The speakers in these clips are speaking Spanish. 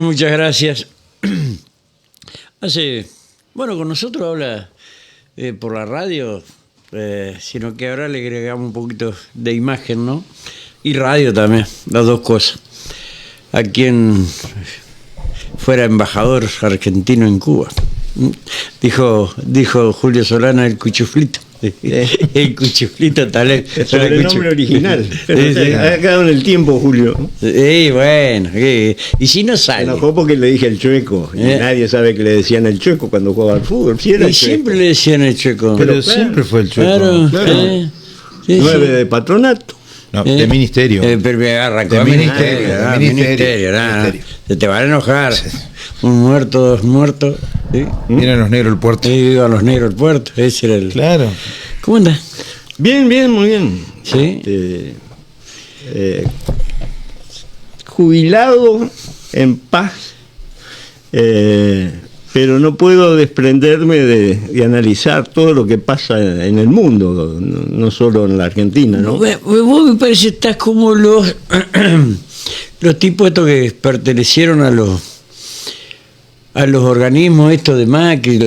Muchas gracias. Con nosotros habla por la radio, sino que ahora le agregamos un poquito de imagen, ¿no? Y radio también, las dos cosas. A quien fuera embajador argentino en Cuba. Dijo Julio Solana el cuchuflito. El cuchuflito tal vez. El nombre original. Sí. Ha quedado en el tiempo, Julio. Bueno. Y si no sale. Se enojó porque le dije el chueco. Y nadie sabe que le decían el chueco cuando jugaba al fútbol. Sí, era y siempre le decían el chueco. Pero siempre fue el chueco. Claro. Sí, 9 de patronato. No, de ministerio. Pero me arrancó De a ministerio. ministerio. Se te van a enojar. Un muerto, dos muertos. ¿Sí? Miren los negros el puerto. Iban los negros al puerto. Ese era el. Claro. ¿Cómo andas? Bien, muy bien. Sí. Jubilado, en paz. Pero no puedo desprenderme de analizar todo lo que pasa en el mundo, no solo en la Argentina, ¿no? Vos me parece que estás como los tipos estos que pertenecieron a los organismos estos de Macri,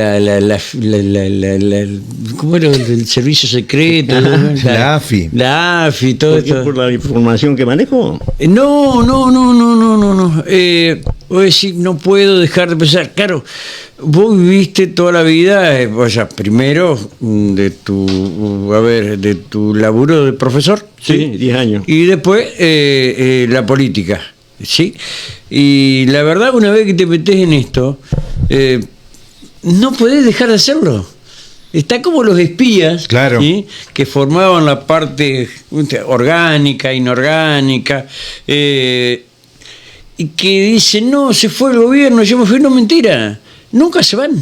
¿cómo era? El servicio secreto, La AFI. La AFI, todo esto. ¿Por la información que manejo? No. Voy a decir, no puedo dejar de pensar. Claro, vos viviste toda la vida, primero de tu laburo de profesor. Sí, 10 años. Y después la política, ¿sí? Y la verdad, una vez que te metés en esto, no podés dejar de hacerlo. Está como los espías, claro, ¿sí? Que formaban la parte orgánica, inorgánica, y que dicen, no, se fue el gobierno, yo me fui. No, mentira, nunca se van.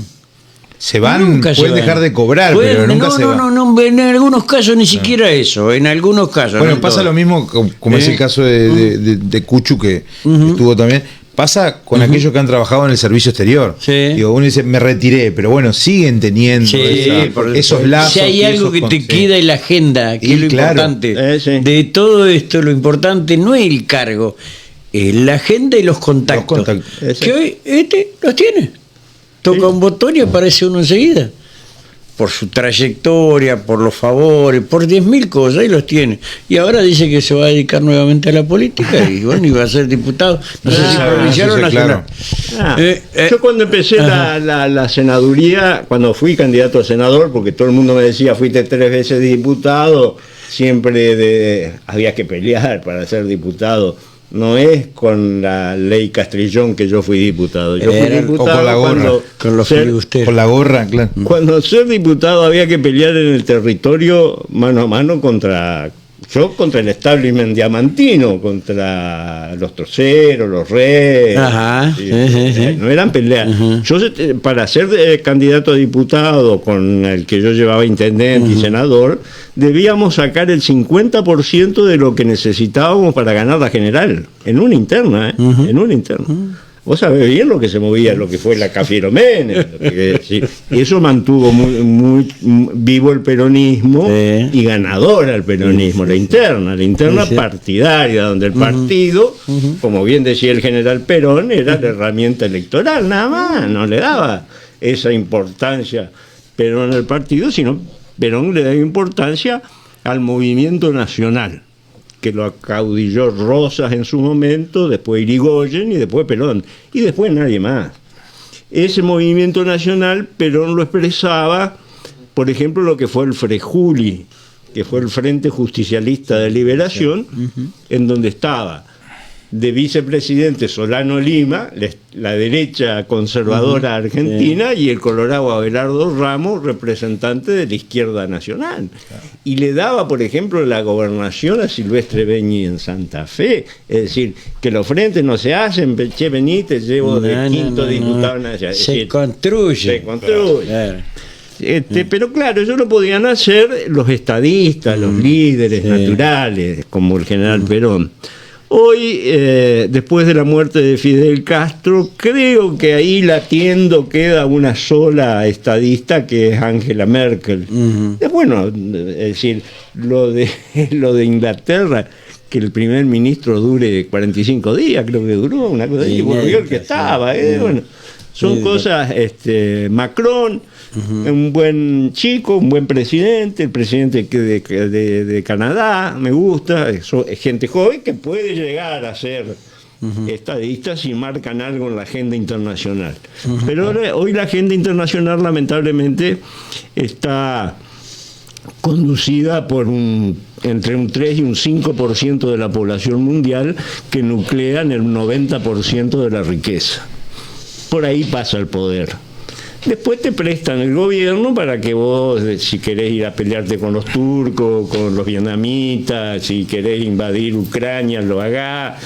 Se van, pueden dejar de cobrar, pero nunca se van. No, en algunos casos ni siquiera eso, en algunos casos. Bueno, no pasa todo. lo mismo, como es el caso de Cuchu, que estuvo también. Pasa con aquellos que han trabajado en el servicio exterior. Sí. Digo, uno dice, me retiré, pero bueno, siguen teniendo esos lazos. Si hay algo que te queda en la agenda, que es lo importante. De todo esto, lo importante no es el cargo, es la agenda y los contactos. Que hoy los tiene. Toca un botón y aparece uno enseguida. Por su trayectoria, por los favores, por 10.000 cosas, y los tiene. Y ahora dice que se va a dedicar nuevamente a la política y bueno, y va a ser diputado. No sé si provincial o nacional. Yo cuando empecé la senaduría, cuando fui candidato a senador, porque todo el mundo me decía, fuiste 3 veces diputado, siempre había que pelear para ser diputado. No es con la ley Castrillón que yo fui diputado. Yo fui diputado con la gorra, con la gorra, claro. Cuando ser diputado había que pelear en el territorio mano a mano contra el establishment diamantino, contra los troceros, los reyes. Ajá. No eran peleas. Yo, para ser candidato a diputado, con el que yo llevaba intendente y senador, debíamos sacar el 50% de lo que necesitábamos para ganar la general, en una interna, en una interna. Vos sabés bien lo que se movía, lo que fue la Cafiero Menem. Y eso mantuvo muy vivo el peronismo y ganadora el peronismo, la interna partidaria, donde el partido, como bien decía el general Perón, era la herramienta electoral, nada más, no le daba esa importancia Perón al partido, sino Perón le daba importancia al movimiento nacional, que lo acaudilló Rosas en su momento, después Irigoyen y después Perón, y después nadie más. Ese movimiento nacional, Perón lo expresaba, por ejemplo, lo que fue el Frejuli, que fue el Frente Justicialista de Liberación, en donde estaba de vicepresidente Solano Lima, la derecha conservadora argentina, y el colorado Abelardo Ramos, representante de la izquierda nacional. Y le daba, por ejemplo, la gobernación a Silvestre Beñi en Santa Fe. Es decir, que los frentes no se hacen, che, vení, te llevo de quinto diputado. Se construye. Claro. Pero claro, eso lo podían hacer los estadistas, los líderes naturales, como el general Perón. Hoy, después de la muerte de Fidel Castro, creo que ahí latiendo queda una sola estadista, que es Angela Merkel. Bueno, es decir, lo de Inglaterra, que el primer ministro dure 45 días, creo que duró, una cosa así, volvió el que estaba. Bueno, son cosas, Macron, un buen chico, un buen presidente, el presidente de Canadá, me gusta, es gente joven que puede llegar a ser estadistas y marcan algo en la agenda internacional. Pero hoy la agenda internacional lamentablemente está conducida por entre un 3 y un 5% de la población mundial que nuclean el 90% de la riqueza. Por ahí pasa el poder. Después te prestan el gobierno para que vos, si querés ir a pelearte con los turcos, con los vietnamitas, si querés invadir Ucrania, lo hagás.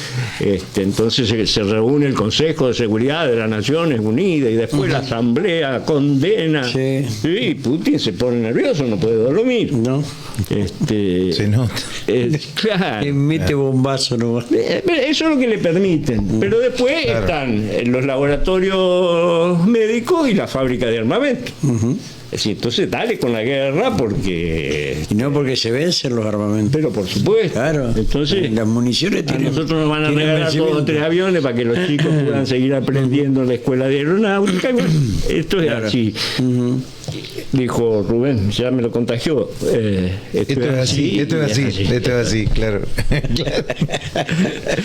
Entonces se reúne el Consejo de Seguridad de las Naciones Unidas y después la Asamblea condena. Sí. Y Putin se pone nervioso, no puede dormir. No. Se nota. Claro. Mete bombazo nomás. Eso es lo que le permiten. Pero después están los laboratorios médicos y la fábrica de armamento. Es decir, entonces dale con la guerra porque... Y no porque se vencen los armamentos. Pero por supuesto. Claro. Entonces, las municiones a nosotros nos van a regalar 2 o 3 aviones para que los chicos puedan seguir aprendiendo en la escuela de aeronáutica. Bueno, esto es así. Dijo Rubén, ya me lo contagió. Esto es así, claro.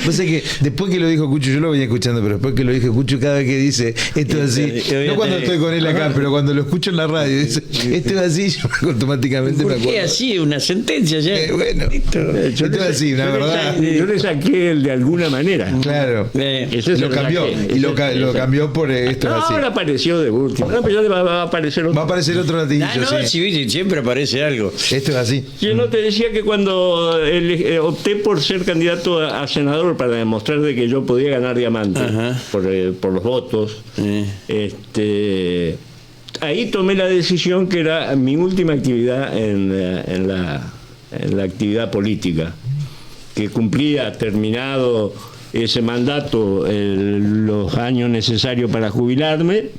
O sea que después que lo dijo Cucho, yo lo venía escuchando, pero después que lo dijo Cucho, cada vez que dice esto es así, no cuando estoy con él acá, pero cuando lo escucho en la radio, dice esto es así, yo automáticamente me acuerdo. ¿Por qué así? Una sentencia ya. Bueno, esto es así, una verdad. Yo le saqué el de alguna manera. Claro. Lo cambió. Y lo cambió por esto así. Ahora apareció de último. Va a aparecer otro. Va a aparecer otro latillo. Sí, siempre aparece algo. Esto es así. Yo no te decía que cuando opté por ser candidato a senador para demostrar de que yo podía ganar diamante por los votos, ahí tomé la decisión que era mi última actividad en la actividad política, que cumplía terminado ese mandato los años necesarios para jubilarme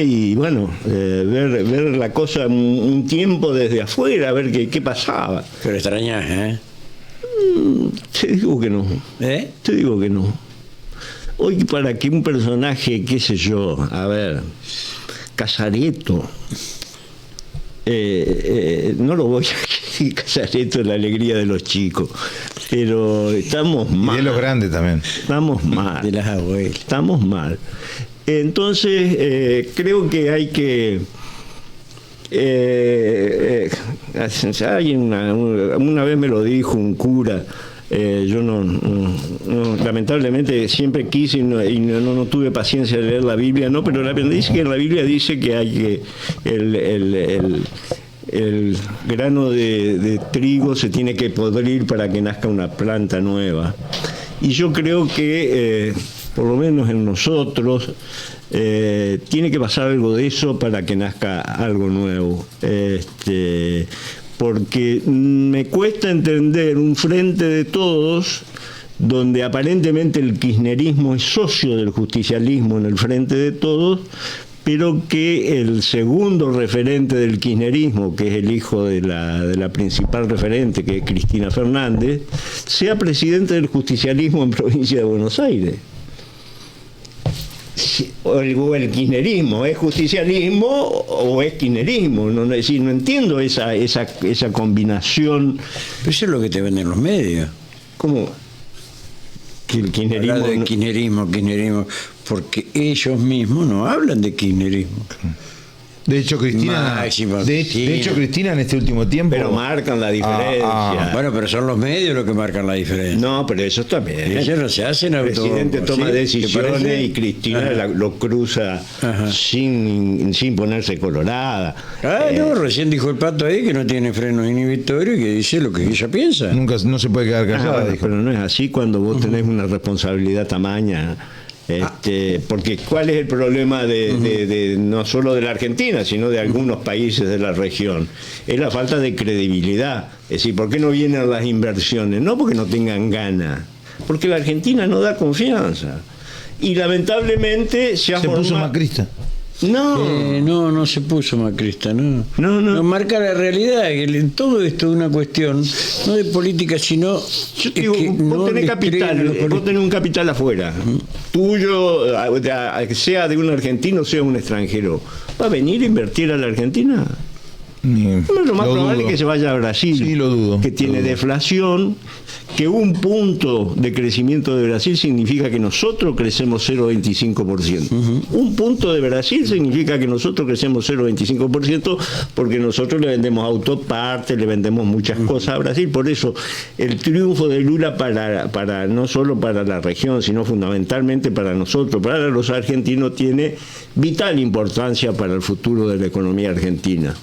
y bueno, ver la cosa un tiempo desde afuera, ver qué pasaba. Pero extrañas, ¿eh? Te digo que no. Te digo que no. Hoy para que un personaje, qué sé yo, a ver, Casareto, no lo voy a decir, Casareto es la alegría de los chicos, pero estamos mal. Y de los grandes también. Estamos mal. De las abuelas. Estamos mal. Entonces, creo que hay que... una vez me lo dijo un cura, yo lamentablemente siempre quise y no tuve paciencia de leer la Biblia, pero dice que en la Biblia dice que hay que el grano de trigo se tiene que podrir para que nazca una planta nueva. Y yo creo que por lo menos en nosotros tiene que pasar algo de eso para que nazca algo nuevo, porque me cuesta entender un frente de todos donde aparentemente el kirchnerismo es socio del justicialismo en el frente de todos, pero que el segundo referente del kirchnerismo, que es el hijo de la principal referente, que es Cristina Fernández, sea presidente del justicialismo en provincia de Buenos Aires. O el kirchnerismo, ¿es justicialismo o es kirchnerismo? No entiendo esa combinación. Pero eso es lo que te venden los medios. ¿Cómo? Que el kirchnerismo... Hablar de kirchnerismo, porque ellos mismos no hablan de kirchnerismo. De hecho, Cristina, Cristina en este último tiempo... Pero marcan la diferencia. Bueno, pero son los medios los que marcan la diferencia. No, pero eso también. Ellos no se hacen auto... El presidente toma decisiones y Cristina lo cruza sin ponerse colorada. No, recién dijo el Pato ahí que no tiene frenos inhibitorios y que dice lo que ella piensa. No se puede quedar callada. Pero no es así cuando vos tenés una responsabilidad tamaña. Porque ¿cuál es el problema de no solo de la Argentina, sino de algunos países de la región? Es la falta de credibilidad. Es decir, ¿por qué no vienen las inversiones? No porque no tengan ganas, porque la Argentina no da confianza. Y lamentablemente se puso macrista. No se puso macrista, no. Marca la realidad, que todo esto es una cuestión, no de política, sino... Yo te digo, vos tenés capital, vos tenés un capital afuera, tuyo, sea de un argentino, sea un extranjero. ¿Va a venir a invertir a la Argentina? Lo más probable es que se vaya a Brasil, sí, lo dudo, que tiene deflación, que un punto de crecimiento de Brasil significa que nosotros crecemos 0,25%. Un punto de Brasil significa que nosotros crecemos 0,25% porque nosotros le vendemos autopartes, le vendemos muchas cosas a Brasil. Por eso el triunfo de Lula para no solo para la región, sino fundamentalmente para nosotros, para los argentinos, tiene vital importancia para el futuro de la economía argentina.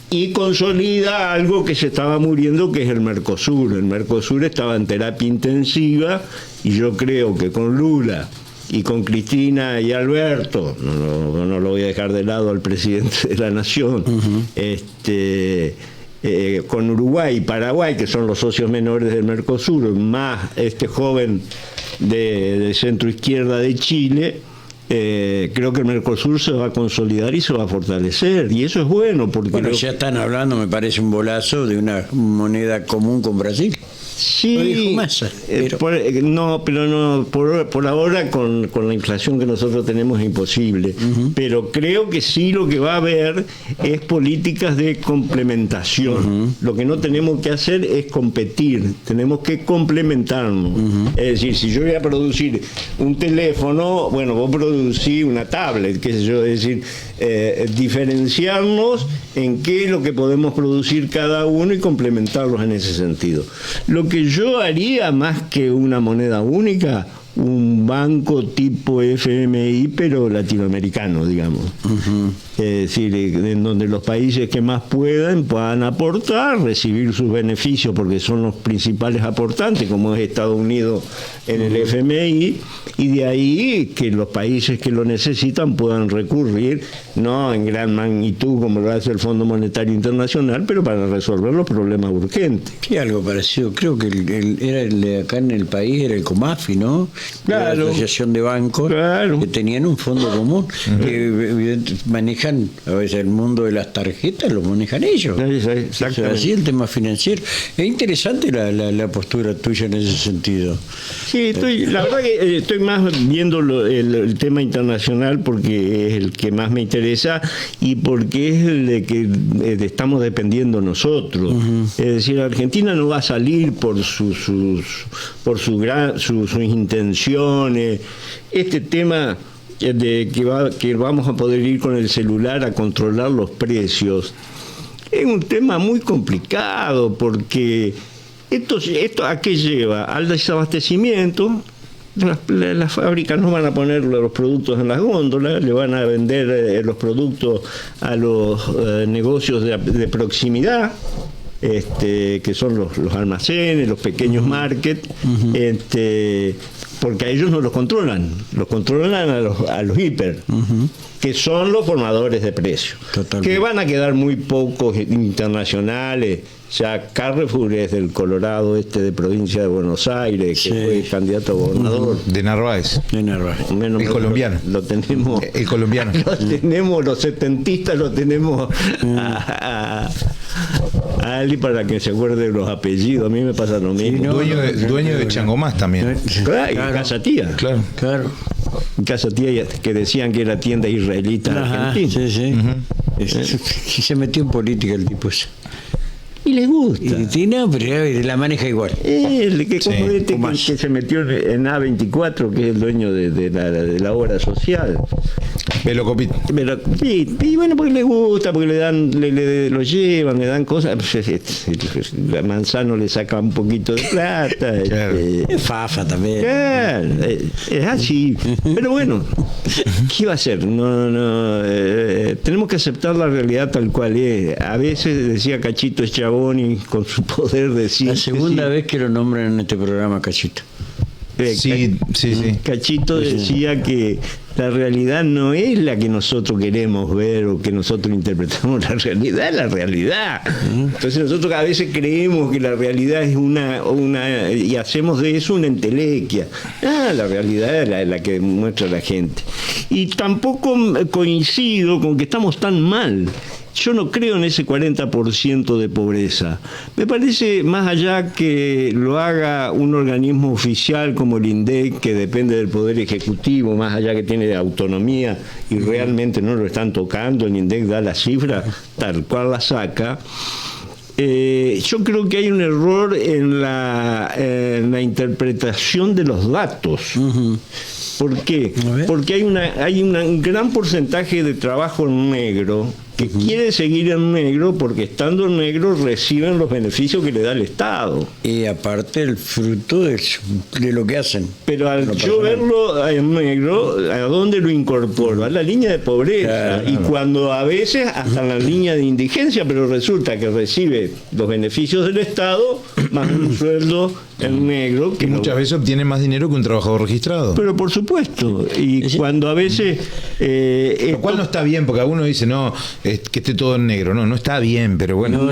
Y consolida algo que se estaba muriendo, que es el Mercosur. El Mercosur estaba en terapia intensiva y yo creo que con Lula y con Cristina y Alberto, no lo voy a dejar de lado al presidente de la Nación, con Uruguay y Paraguay, que son los socios menores del Mercosur, más este joven de centro izquierda de Chile, creo que el Mercosur se va a consolidar y se va a fortalecer, y eso es bueno porque ya están hablando, me parece un bolazo, de una moneda común con Brasil. Sí, lo dijo Massa, pero... por ahora con la inflación que nosotros tenemos es imposible, pero creo que sí lo que va a haber es políticas de complementación. Lo que no tenemos que hacer es competir, tenemos que complementarnos. Es decir, si yo voy a producir un teléfono, bueno, vos producís una tablet, qué sé yo, es decir, diferenciarnos en qué es lo que podemos producir cada uno y complementarlos en ese sentido. Lo que yo haría, más que una moneda única, un banco tipo FMI, pero latinoamericano, digamos. Es decir, en donde los países que más puedan aportar, recibir sus beneficios, porque son los principales aportantes, como es Estados Unidos en el FMI, y de ahí que los países que lo necesitan puedan recurrir, no en gran magnitud como lo hace el Fondo Monetario Internacional, pero para resolver los problemas urgentes. Sí, algo parecido. Creo que era el de acá en el país, era el COMAFI, ¿no? Claro. La asociación de bancos, claro, que tenían un fondo común, que manejan, a veces el mundo de las tarjetas lo manejan ellos. Exactamente. Así el tema financiero. Es interesante la postura tuya en ese sentido. Sí, la verdad que estoy más viendo el tema internacional porque es el que más me interesa y porque es el de que estamos dependiendo nosotros. Es decir, Argentina no va a salir por sus intenciones. Este tema de que vamos a poder ir con el celular a controlar los precios es un tema muy complicado, porque esto ¿a qué lleva? Al desabastecimiento. Las fábricas no van a poner los productos en las góndolas, le van a vender los productos a los negocios de proximidad, que son los almacenes, los pequeños markets, porque a ellos no los controlan a los hiper, que son los formadores de precios. Totalmente. Que van a quedar muy pocos internacionales. Ya Carrefour es del Colorado, de provincia de Buenos Aires, que fue candidato a gobernador. De Narváez. El colombiano. Lo tenemos. El colombiano. Lo tenemos, los setentistas lo tenemos a Ali para que se acuerde de los apellidos. A mí me pasa lo mismo. Dueño de Changomás también. Claro, Casa Tía. Claro. Casa Tía, que decían que era tienda israelita argentina. Sí. Se metió en política el tipo ese. Y le gusta. Y no, pero la maneja igual. Que se metió en A24, que es el dueño de la obra social. Velocopit. Y bueno, porque le gusta, porque lo llevan, le dan cosas. A Manzano le saca un poquito de plata. Es fafa también. Claro, es así. Pero bueno, ¿qué va a hacer? Tenemos que aceptar la realidad tal cual es. A veces decía Cachito Schiavoni, con su poder de La segunda vez que lo nombran en este programa, Cachito. Cachito decía que la realidad no es la que nosotros queremos ver o que nosotros interpretamos. La realidad es la realidad. Entonces nosotros a veces creemos que la realidad es una y hacemos de eso una entelequia. La realidad es la que muestra la gente. Y tampoco coincido con que estamos tan mal. Yo no creo en ese 40% de pobreza. Me parece, más allá que lo haga un organismo oficial como el INDEC, que depende del Poder Ejecutivo, más allá que tiene autonomía y realmente no lo están tocando, el INDEC da la cifra tal cual la saca. Yo creo que hay un error en la interpretación de los datos. ¿Por qué? Porque hay un gran porcentaje de trabajo en negro que quiere seguir en negro porque estando en negro reciben los beneficios que le da el Estado. Y aparte el fruto de lo que hacen. Pero al yo verlo en negro, ¿a dónde lo incorporo? A la línea de pobreza. Claro. Y cuando a veces hasta en la línea de indigencia, pero resulta que recibe los beneficios del Estado más un sueldo en negro. Que muchas veces obtiene más dinero que un trabajador registrado. Pero por supuesto. Y cuando a veces... lo cual no está bien, porque alguno dice, no, que esté todo en negro. No está bien, pero bueno.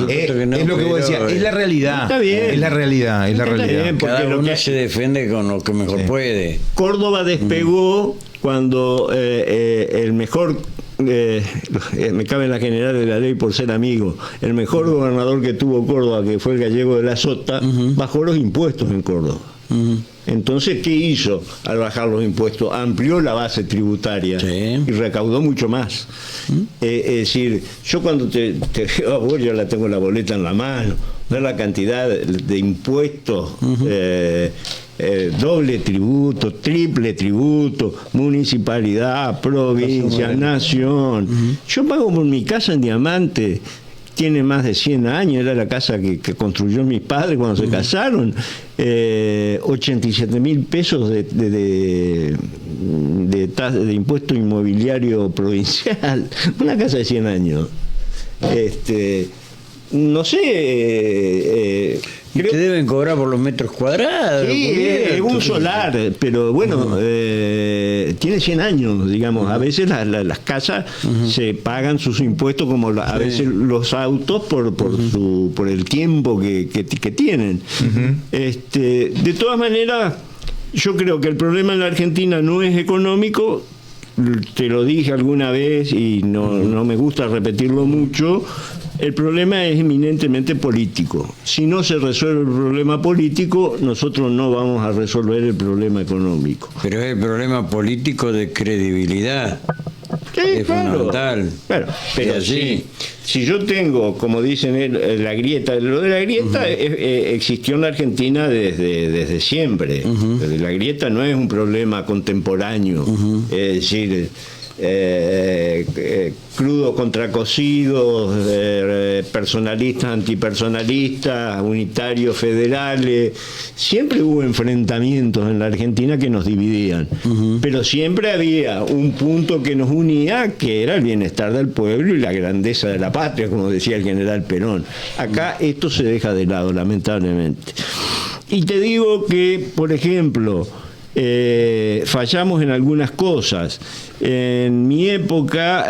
Es lo que vos decías, es la realidad. Está bien. Es la realidad, es la realidad. Bien, cada uno se defiende con lo que mejor puede. Córdoba despegó cuando el mejor... me cabe en la general de la ley por ser amigo, el mejor gobernador que tuvo Córdoba, que fue el Gallego de la Sota, bajó los impuestos en Córdoba. Entonces, ¿qué hizo al bajar los impuestos? Amplió la base tributaria y recaudó mucho más. Es decir, yo cuando te veo a vos, yo la tengo la boleta en la mano, ver la cantidad de impuestos, doble tributo, triple tributo, municipalidad, provincia, nación. Yo pago por mi casa en Diamante, tiene más de 100 años, era la casa que construyó mis padres cuando se casaron, 87.000 pesos de impuesto inmobiliario provincial, una casa de 100 años. No sé... creo que deben cobrar por los metros cuadrados. Sí, es un solar, pero bueno, tiene 100 años, digamos. A veces las casas se pagan sus impuestos como a veces los autos por el tiempo que tienen. De todas maneras, yo creo que el problema en la Argentina no es económico. Te lo dije alguna vez y no me gusta repetirlo mucho. El problema es eminentemente político. Si no se resuelve el problema político, nosotros no vamos a resolver el problema económico. Pero es el problema político de credibilidad. Sí, es fundamental. Claro, pero si yo tengo, como dicen, la grieta, lo de la grieta existió en la Argentina desde siempre. La grieta no es un problema contemporáneo. Es decir, crudos contra cocidos, personalistas, antipersonalistas, unitarios, federales. Siempre hubo enfrentamientos en la Argentina que nos dividían, pero siempre había un punto que nos unía, que era el bienestar del pueblo y la grandeza de la patria, como decía el general Perón. Acá esto se deja de lado, lamentablemente. Y te digo que, por ejemplo, fallamos en algunas cosas. En mi época,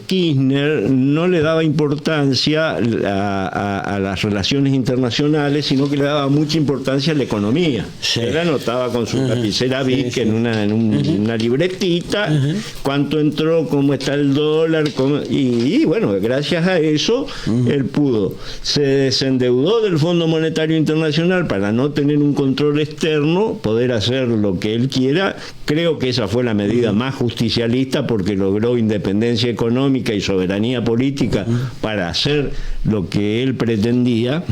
Kirchner no le daba importancia a las relaciones internacionales, sino que le daba mucha importancia a la economía. Él anotaba con su lapicera Bic en una libretita cuánto entró, cómo está el dólar, y bueno, gracias a eso él pudo. Se desendeudó del Fondo Monetario Internacional para no tener un control externo, poder hacer lo que él quiera. Creo que esa fue la medida más justicialista, porque logró independencia económica y soberanía política para hacer lo que él pretendía.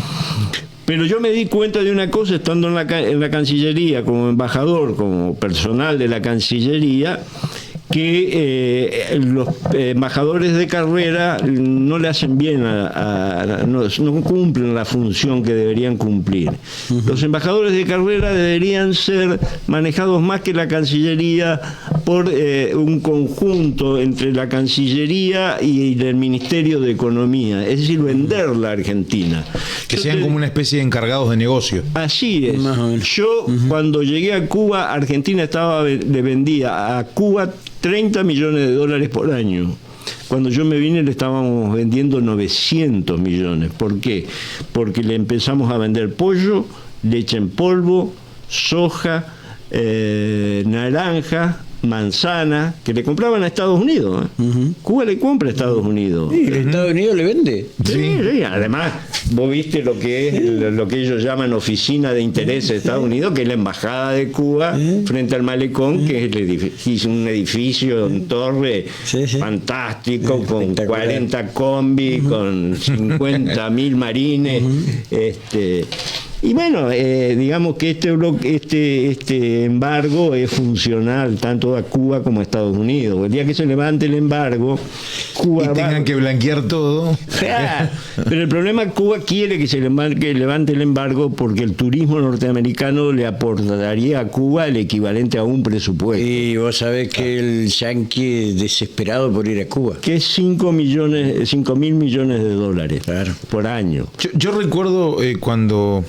Pero yo me di cuenta de una cosa estando en la Cancillería, como embajador, como personal de la Cancillería, que los embajadores de carrera no le hacen bien, no cumplen la función que deberían cumplir. Los embajadores de carrera deberían ser manejados más que la Cancillería por un conjunto entre la Cancillería y el Ministerio de Economía, es decir, vender la Argentina. Que sean como una especie de encargados de negocio. Así es. Yo, cuando llegué a Cuba, Argentina le vendía a Cuba 30 millones de dólares por año. Cuando yo me vine le estábamos vendiendo 900 millones. ¿Por qué? Porque le empezamos a vender pollo, leche en polvo, soja, naranja, manzana, que le compraban a Estados Unidos. Cuba le compra a Estados Unidos. Sí, Estados Unidos le vende. Sí. Además, vos viste lo que es lo que ellos llaman oficina de interés de Estados Unidos, que es la embajada de Cuba frente al malecón, que es un edificio en torre fantástico, con 40 combi, con 50.000 marines. Y bueno, digamos que este embargo es funcional tanto a Cuba como a Estados Unidos. El día que se levante el embargo, Cuba y tengan que blanquear todo. Pero el problema es que Cuba quiere que se levante el embargo porque el turismo norteamericano le aportaría a Cuba el equivalente a un presupuesto. Y vos sabés que el yanqui es desesperado por ir a Cuba. Que es 5.000 millones de dólares por año. Yo recuerdo cuando...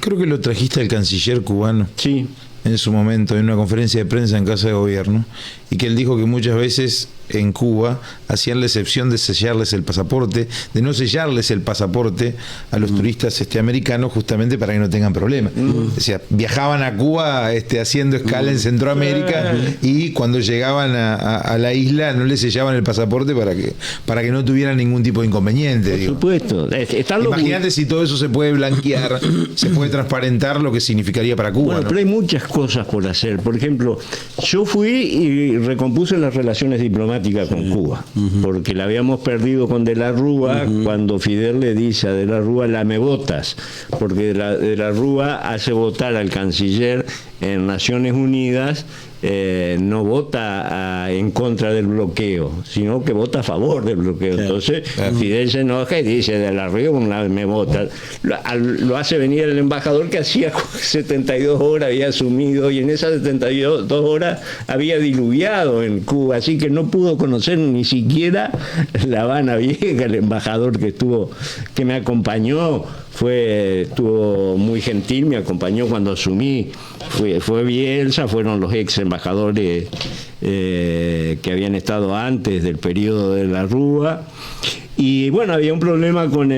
Creo que lo trajiste al canciller cubano. Sí. En su momento, en una conferencia de prensa en Casa de Gobierno, y que él dijo que muchas veces en Cuba hacían la excepción de sellarles el pasaporte, de no sellarles el pasaporte a los turistas americanos, justamente para que no tengan problemas. O sea, viajaban a Cuba haciendo escala en Centroamérica, y cuando llegaban a la isla no les sellaban el pasaporte para que no tuvieran ningún tipo de inconveniente. Por supuesto. Imagínate si todo eso se puede blanquear, se puede transparentar lo que significaría para Cuba. Bueno, pero hay muchas cosas por hacer. Por ejemplo, yo fui y recompuse las relaciones diplomáticas con Cuba, porque la habíamos perdido con De la Rúa, cuando Fidel le dice a De la Rúa, me votas, porque De la Rúa hace votar al canciller en Naciones Unidas, no vota en contra del bloqueo, sino que vota a favor del bloqueo. Entonces Fidel se enoja y dice, De la Rúa me vota. Lo hace venir el embajador que hacía 72 horas había asumido, y en esas 72 horas había diluviado en Cuba, así que no pudo conocer ni siquiera La Habana Vieja. El embajador que me acompañó estuvo muy gentil, me acompañó cuando asumí. Fue Bielsa, fueron los ex embajadores que habían estado antes del periodo de la Rúa. Y bueno, había un problema con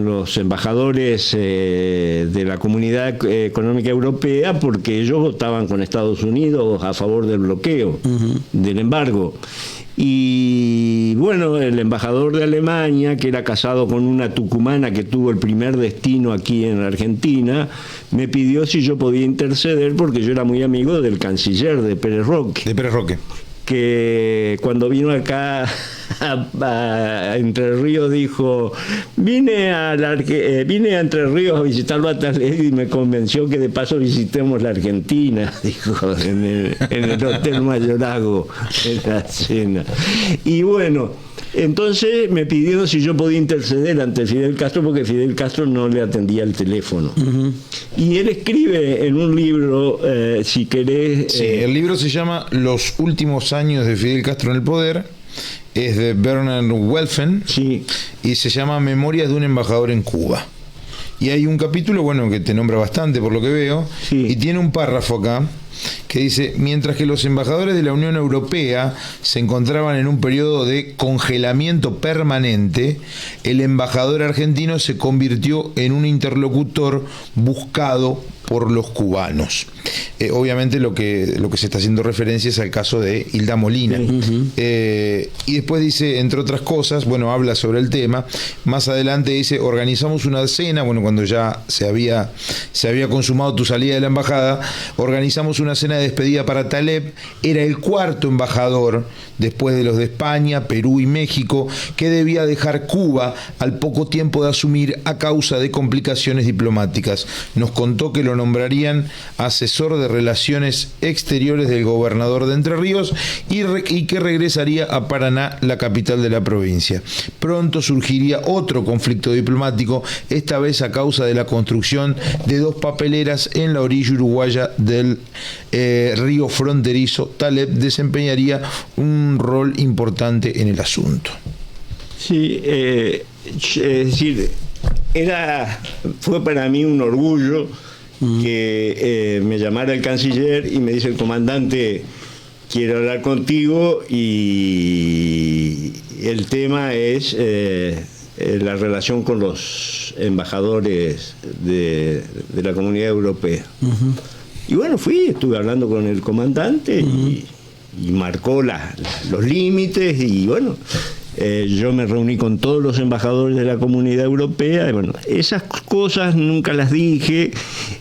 los embajadores de la Comunidad Económica Europea, porque ellos votaban con Estados Unidos a favor del bloqueo, del embargo. Y bueno, el embajador de Alemania, que era casado con una tucumana que tuvo el primer destino aquí en Argentina, me pidió si yo podía interceder, porque yo era muy amigo del canciller de Pérez Roque. De Pérez Roque. Que cuando vino acá a Entre Ríos dijo, vine a Entre Ríos a visitarlo a Taled, y me convenció que de paso visitemos la Argentina, dijo, en el Hotel Mayorazgo, en la cena. Y bueno, entonces me pidió si yo podía interceder ante Fidel Castro, porque Fidel Castro no le atendía el teléfono. Y él escribe en un libro, si querés... Sí, el libro se llama Los últimos años de Fidel Castro en el poder, es de Bernard Welfen, y se llama Memorias de un embajador en Cuba. Y hay un capítulo, bueno, que te nombra bastante por lo que veo, y tiene un párrafo acá que dice: mientras que los embajadores de la Unión Europea se encontraban en un periodo de congelamiento permanente, el embajador argentino se convirtió en un interlocutor buscado por los cubanos. Obviamente lo que se está haciendo referencia es al caso de Hilda Molina. Y después dice, entre otras cosas, bueno, habla sobre el tema. Más adelante dice: organizamos una cena, bueno, cuando ya se había consumado tu salida de la embajada, organizamos una cena de despedida para Taleb. Era el cuarto embajador, después de los de España, Perú y México, que debía dejar Cuba al poco tiempo de asumir a causa de complicaciones diplomáticas. Nos contó que lo nombrarían asesor de Relaciones Exteriores del gobernador de Entre Ríos y que regresaría a Paraná, la capital de la provincia. Pronto surgiría otro conflicto diplomático, esta vez a causa de la construcción de dos papeleras en la orilla uruguaya del río fronterizo, Taleb desempeñaría un rol importante en el asunto. Sí, es decir, fue para mí un orgullo que me llamara el canciller y me dice: el comandante quiere hablar contigo, y el tema es la relación con los embajadores de la Comunidad Europea. Y bueno, estuve hablando con el comandante y marcó los límites, y bueno, yo me reuní con todos los embajadores de la Comunidad Europea, y bueno, esas cosas nunca las dije,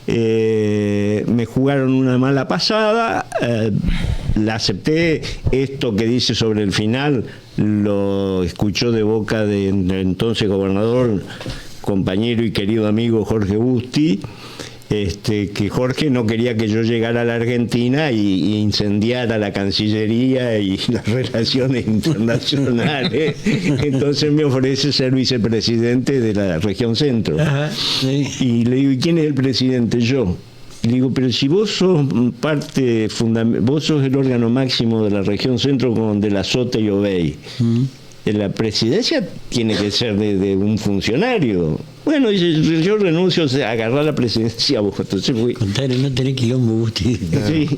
me jugaron una mala pasada, la acepté. Esto que dice sobre el final lo escuchó de boca del entonces gobernador, compañero y querido amigo Jorge Busti, que Jorge no quería que yo llegara a la Argentina y incendiara la Cancillería y las relaciones internacionales. Entonces me ofrece ser vicepresidente de la región centro. Ajá, sí. Y le digo: ¿y quién es el presidente? Yo. Y le digo: pero si vos sos vos sos el órgano máximo de la región centro con De la Sota y Obey. La presidencia tiene que ser de un funcionario. Bueno, yo renuncio a agarrar la presidencia vos. Entonces fui. Contarle, no tenés quilombo, Busti. Sí,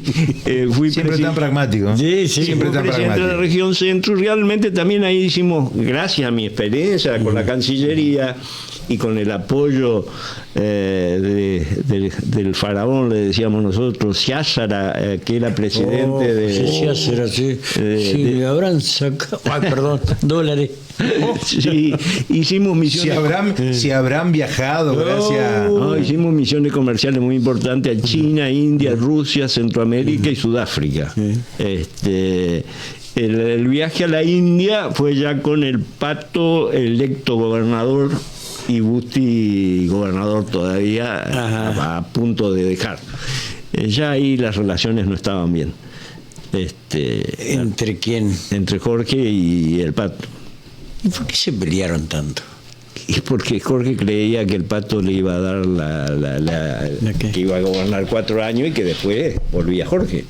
fui siempre tan pragmático. Sí, siempre tan pragmático. De la región centro. Realmente también ahí hicimos, gracias a mi experiencia con la Cancillería y con el apoyo del faraón, le decíamos nosotros, Siázara, que era presidente de... Siázara, sí. Le habrán sacado... Ay, perdón, dólares. Sí, hicimos misiones. Si habrán viajado, gracias. No, hicimos misiones comerciales muy importantes a China, India, Rusia, Centroamérica y Sudáfrica. El viaje a la India fue ya con el Pato electo gobernador y Busti gobernador todavía, a punto de dejar. Ya ahí las relaciones no estaban bien. ¿Entre quién? Entre Jorge y el Pato. ¿Y por qué se pelearon tanto? Y porque Jorge creía que el Pato le iba a dar que iba a gobernar 4 años y que después volvía Jorge.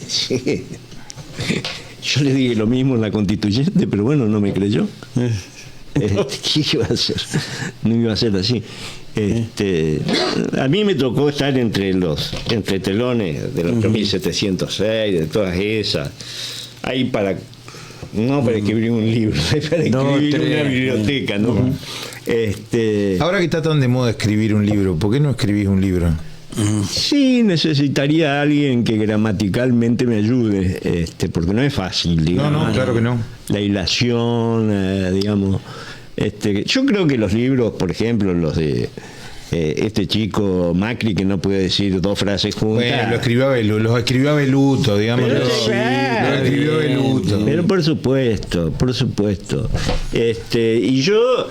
Sí. Yo le dije lo mismo en la constituyente, pero bueno, no me creyó. ¿Qué iba a hacer? No iba a ser así. A mí me tocó estar entre telones del 8706, de todas esas. Ahí para escribir un libro, para escribir una biblioteca, ¿no? Ahora que está tan de moda escribir un libro, ¿por qué no escribís un libro? Sí, necesitaría a alguien que gramaticalmente me ayude, porque no es fácil, digamos. No, claro que no. La hilación, digamos. Yo creo que los libros, por ejemplo, los de este chico Macri, que no puede decir 2 frases juntas. Bueno, los escribió a Beluto, digamos. Lo escribió Beluto. Pero por supuesto. Y yo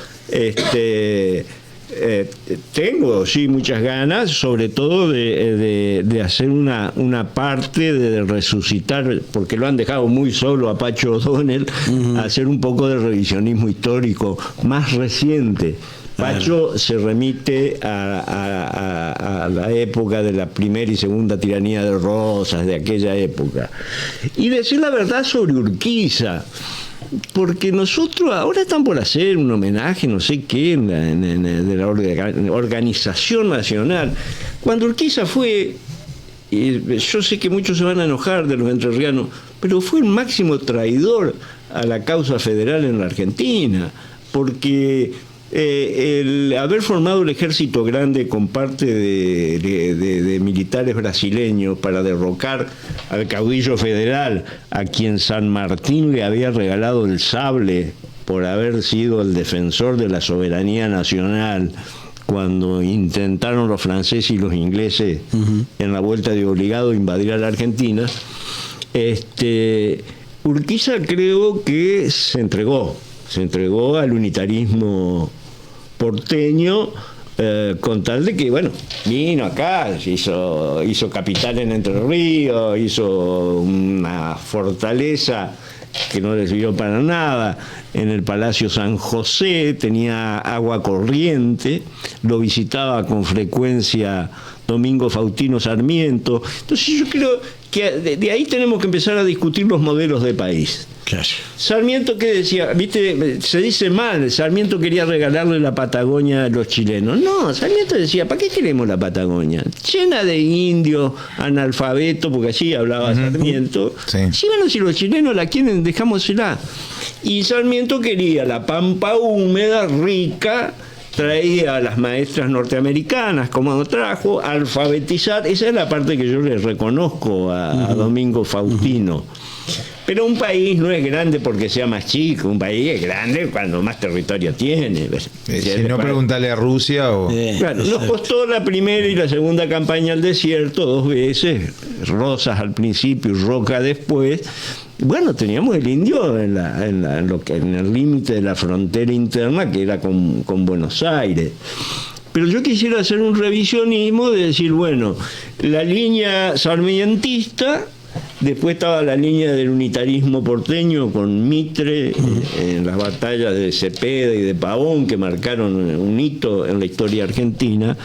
tengo, sí, muchas ganas, sobre todo de hacer una parte de resucitar, porque lo han dejado muy solo a Pacho O'Donnell, hacer un poco de revisionismo histórico más reciente. Pacho se remite a la época de la primera y segunda tiranía de Rosas, de aquella época. Y decir la verdad sobre Urquiza, porque nosotros ahora están por hacer un homenaje, no sé qué, de la organización nacional. Cuando Urquiza fue, yo sé que muchos se van a enojar de los entrerrianos, pero fue el máximo traidor a la causa federal en la Argentina, porque el haber formado el ejército grande con parte de militares brasileños para derrocar al caudillo federal, a quien San Martín le había regalado el sable por haber sido el defensor de la soberanía nacional cuando intentaron los franceses y los ingleses en la vuelta de obligado invadir a la Argentina. Urquiza creo que se entregó al unitarismo porteño, con tal de que, bueno, vino acá, hizo capital en Entre Ríos, hizo una fortaleza que no le sirvió para nada, en el Palacio San José, tenía agua corriente, lo visitaba con frecuencia Domingo Faustino Sarmiento. Entonces yo creo que de ahí tenemos que empezar a discutir los modelos de país. Claro. Sarmiento, ¿qué decía? Viste, se dice mal, Sarmiento quería regalarle la Patagonia a los chilenos. No, Sarmiento decía, ¿para qué queremos la Patagonia? Llena de indios, analfabetos, porque así hablaba Sarmiento. Sí. Sí, bueno, si los chilenos la quieren, dejámosela. Y Sarmiento quería la pampa húmeda, rica, traía a las maestras norteamericanas, como trajo, alfabetizar. Esa es la parte que yo le reconozco a Domingo Faustino. Pero un país no es grande porque sea más chico, un país es grande cuando más territorio tiene. Si no, preguntarle a Rusia o... Claro, nos costó la primera y la segunda campaña al desierto 2 veces, Rosas al principio y Roca después. Bueno, teníamos el indio en el límite de la frontera interna, que era con Buenos Aires. Pero yo quisiera hacer un revisionismo de decir, bueno, la línea sarmientista. Después estaba la línea del unitarismo porteño con Mitre, en las batallas de Cepeda y de Pavón, que marcaron un hito en la historia argentina,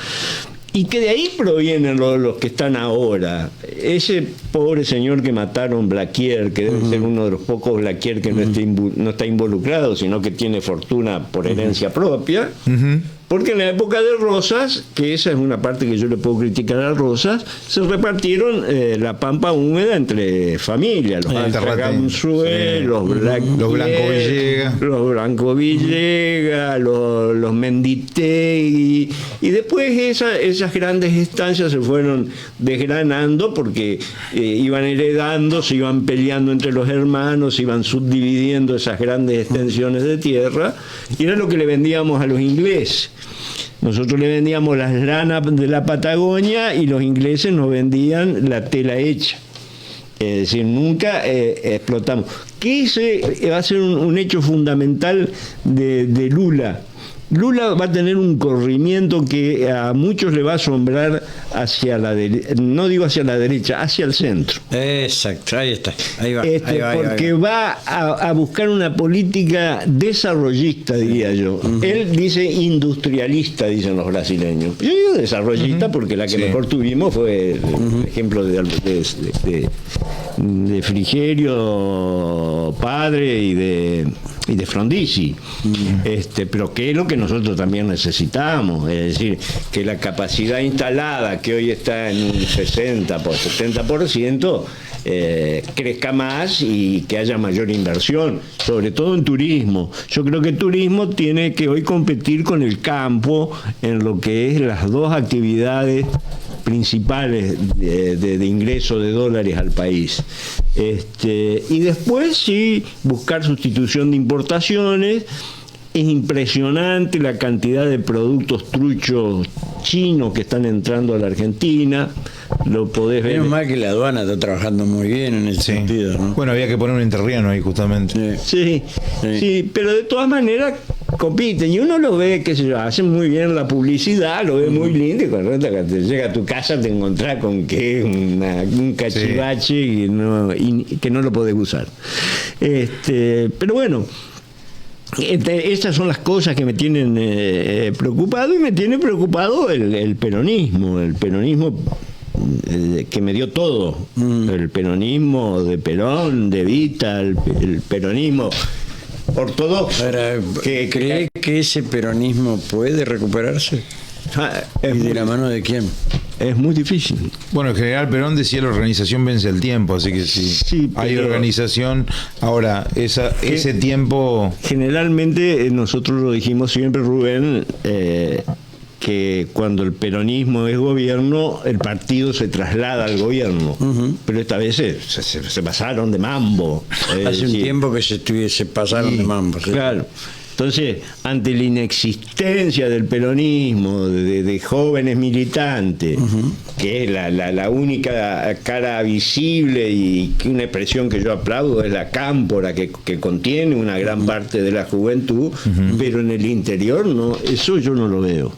y que de ahí provienen los que están ahora. Ese pobre señor que mataron, Blaquier, que debe ser uno de los pocos Blaquier que no está involucrado, sino que tiene fortuna por herencia propia. Porque en la época de Rosas, que esa es una parte que yo le puedo criticar a Rosas, se repartieron la pampa húmeda entre familias, los Altaganzué, los Blanco Villegas, los Menditegui, y después esas grandes estancias se fueron desgranando porque iban heredando, se iban peleando entre los hermanos, se iban subdividiendo esas grandes extensiones de tierra, y era lo que le vendíamos a los ingleses. Nosotros le vendíamos las lanas de la Patagonia y los ingleses nos vendían la tela hecha. Es decir, nunca explotamos. Que ese va a ser un hecho fundamental de Lula. Lula va a tener un corrimiento que a muchos le va a asombrar hacia la derecha, no digo hacia la derecha, hacia el centro. Exacto, ahí está, ahí va. Porque va a buscar una política desarrollista, diría yo. Él dice industrialista, dicen los brasileños. Yo digo desarrollista porque la que mejor tuvimos fue el ejemplo de Frigerio padre y de Frondizi. Pero que es lo que nosotros también necesitamos, es decir, que la capacidad instalada que hoy está en un 60 por 70% crezca más y que haya mayor inversión, sobre todo en turismo. Yo creo que el turismo tiene que hoy competir con el campo en lo que es las dos actividades principales de ingreso de dólares al país. Y después sí buscar sustitución de importaciones. Es impresionante la cantidad de productos truchos chinos que están entrando a la Argentina. Lo podés ver. Menos mal que la aduana está trabajando muy bien en ese sentido, ¿no? Bueno, había que poner un entrerriano ahí justamente. Sí, pero de todas maneras compiten y uno lo ve, qué sé yo, hacen muy bien la publicidad, lo ve muy lindo, y cuando te llega a tu casa te encontrás con que un cachivache que no lo podés usar. Pero bueno, estas son las cosas que me tienen preocupado, y me tiene preocupado el peronismo que me dio todo, el peronismo de Perón, de Evita, el peronismo ortodoxo. ¿Cree que ese peronismo puede recuperarse? ¿Y de la mano de quién? Es muy difícil. Bueno, el general Perón decía la organización vence el tiempo, así que sí hay organización. Ahora, ese tiempo... Generalmente nosotros lo dijimos siempre, Rubén, que cuando el peronismo es gobierno, el partido se traslada al gobierno. Pero esta vez se pasaron de mambo. Hace un tiempo que se pasaron de mambo. ¿Sí? Claro. Entonces, ante la inexistencia del peronismo, de jóvenes militantes, que es la única cara visible y que una expresión que yo aplaudo es la cámpora que contiene una gran parte de la juventud, pero en el interior no, eso yo no lo veo.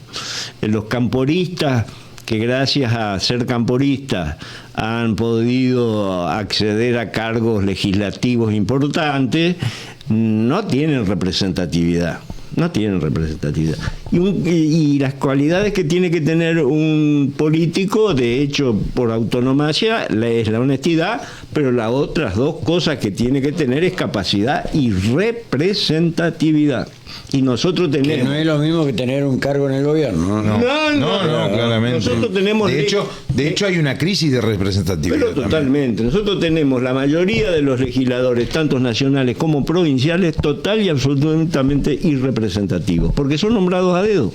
Los camporistas que gracias a ser camporistas han podido acceder a cargos legislativos importantes, no tienen representatividad. No tienen representatividad. Y las cualidades que tiene que tener un político, de hecho, por autonomía, es la honestidad, pero las otras dos cosas que tiene que tener es capacidad y representatividad. Y nosotros tenemos... Que no es lo mismo que tener un cargo en el gobierno. No, claramente. Nosotros tenemos... De hecho, hay una crisis de representatividad. Pero totalmente. Nosotros tenemos la mayoría de los legisladores, tanto nacionales como provinciales, total y absolutamente irrepresentativos, porque son nombrados a dedo.